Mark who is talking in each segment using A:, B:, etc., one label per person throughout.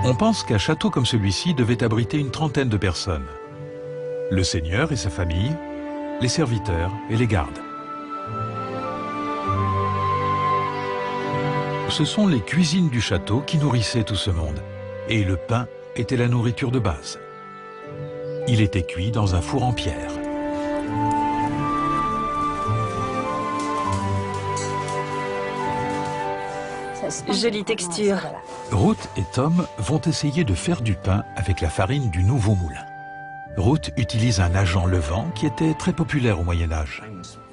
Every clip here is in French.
A: On pense qu'un château comme celui-ci devait abriter une trentaine de personnes. Le seigneur et sa famille, les serviteurs et les gardes. Ce sont les cuisines du château qui nourrissaient tout ce monde. Et le pain était la nourriture de base. Il était cuit dans un four en pierre.
B: Jolie texture.
A: Ruth et Tom vont essayer de faire du pain avec la farine du nouveau moulin. Ruth utilise un agent levant qui était très populaire au Moyen-Âge.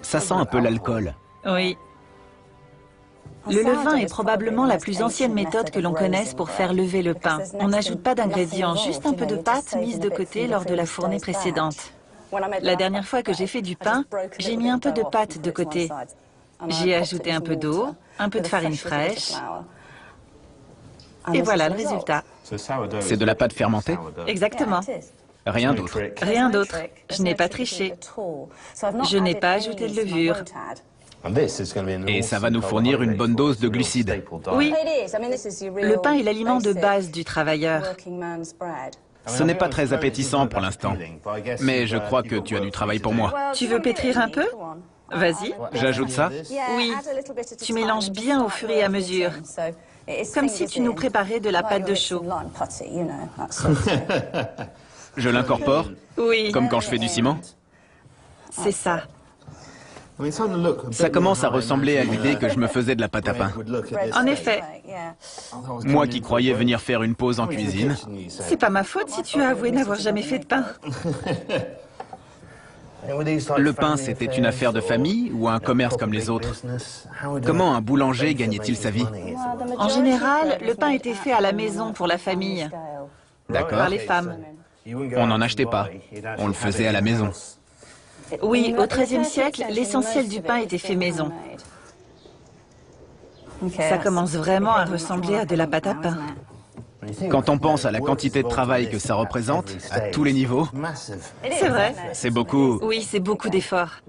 C: Ça sent un peu l'alcool.
B: Oui. Le levain est probablement la plus ancienne méthode que l'on connaisse pour faire lever le pain. On n'ajoute pas d'ingrédients, juste un peu de pâte mise de côté lors de la fournée précédente. La dernière fois que j'ai fait du pain, j'ai mis un peu de pâte de côté. J'y ai ajouté un peu d'eau, un peu de farine fraîche. Et voilà le résultat.
C: C'est de la pâte fermentée?
B: Exactement.
C: Rien d'autre.
B: Rien d'autre. Je n'ai pas triché. Je n'ai pas ajouté de levure.
C: Et ça va nous fournir une bonne dose de glucides.
B: Oui. Le pain est l'aliment de base du travailleur.
C: Ce n'est pas très appétissant pour l'instant. Mais je crois que tu as du travail pour moi.
B: Tu veux pétrir un peu? Vas-y.
C: J'ajoute ça?
B: Oui. Tu mélanges bien au fur et à mesure. Comme si tu nous préparais de la pâte de chou.
C: Je l'incorpore?
B: Oui.
C: Comme quand je fais du ciment?
B: C'est ça.
C: Ça commence à ressembler à l'idée que je me faisais de la pâte à pain.
B: En effet.
C: Moi qui croyais venir faire une pause en cuisine.
B: C'est pas ma faute si tu as avoué n'avoir jamais fait de pain.
C: Le pain, c'était une affaire de famille ou un commerce comme les autres? Comment un boulanger gagnait-il sa vie?
B: En général, le pain était fait à la maison pour la famille,
C: D'accord.
B: par les femmes.
C: On n'en achetait pas. On le faisait à la maison.
B: Oui, au XIIIe siècle, l'essentiel du pain était fait maison. Ça commence vraiment à ressembler à de la pâte à pain.
C: Quand on pense à la quantité de travail que ça représente, à tous les niveaux,
B: C'est vrai.
C: c'est beaucoup.
B: Oui, c'est beaucoup d'efforts.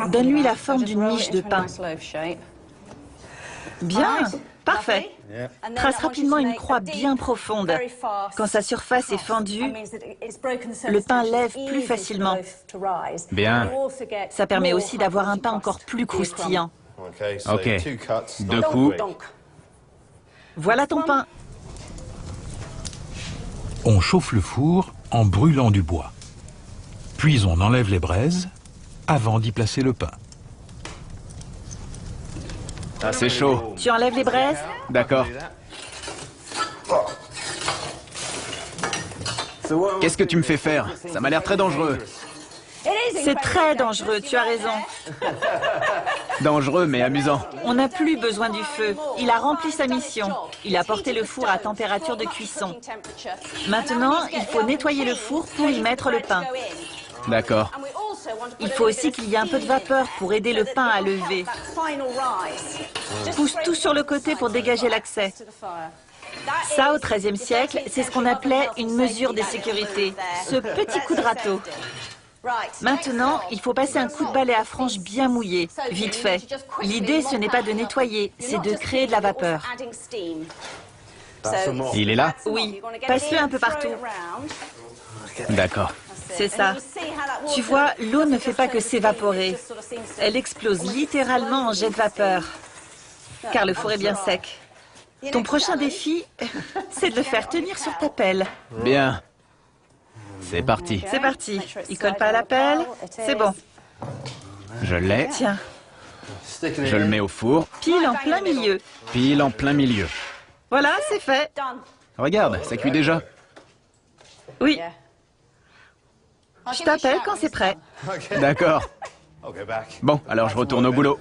B: Donne-lui la forme d'une miche de pain. Bien, parfait. Trace rapidement une croix bien profonde. Quand sa surface est fendue, le pain lève plus facilement.
C: Bien.
B: Ça permet aussi d'avoir un pain encore plus croustillant.
C: Ok. 2 coups.
B: Voilà ton pain.
A: On chauffe le four en brûlant du bois. Puis on enlève les braises avant d'y placer le pain.
C: Ah, c'est chaud.
B: Tu enlèves les braises?
C: D'accord. Qu'est-ce que tu me fais faire? Ça m'a l'air très dangereux.
B: C'est très dangereux, tu as raison.
C: Dangereux, mais amusant.
B: On n'a plus besoin du feu. Il a rempli sa mission. Il a porté le four à température de cuisson. Maintenant, il faut nettoyer le four pour y mettre le pain.
C: D'accord.
B: Il faut aussi qu'il y ait un peu de vapeur pour aider le pain à lever. Pousse tout sur le côté pour dégager l'accès. Ça, au XIIIe siècle, c'est ce qu'on appelait une mesure de sécurité. Ce petit coup de râteau. Maintenant, il faut passer un coup de balai à frange bien mouillé, vite fait. L'idée, ce n'est pas de nettoyer, c'est de créer de la vapeur.
C: Il est là?
B: Oui, passe-le un peu partout.
C: D'accord.
B: C'est ça. Tu vois, l'eau ne fait pas que s'évaporer. Elle explose littéralement en jet de vapeur. Car le four est bien sec. Ton prochain défi, c'est de le faire tenir sur ta pelle.
C: Bien. C'est parti.
B: C'est parti. Il colle pas à la pelle. C'est bon.
C: Je l'ai.
B: Tiens,
C: Je le mets au four.
B: pile en plein milieu.
C: Pile en plein milieu.
B: Voilà, c'est fait.
C: Regarde, ça cuit déjà.
B: Oui. Je t'appelle quand c'est prêt.
C: D'accord. Bon, alors je retourne au boulot.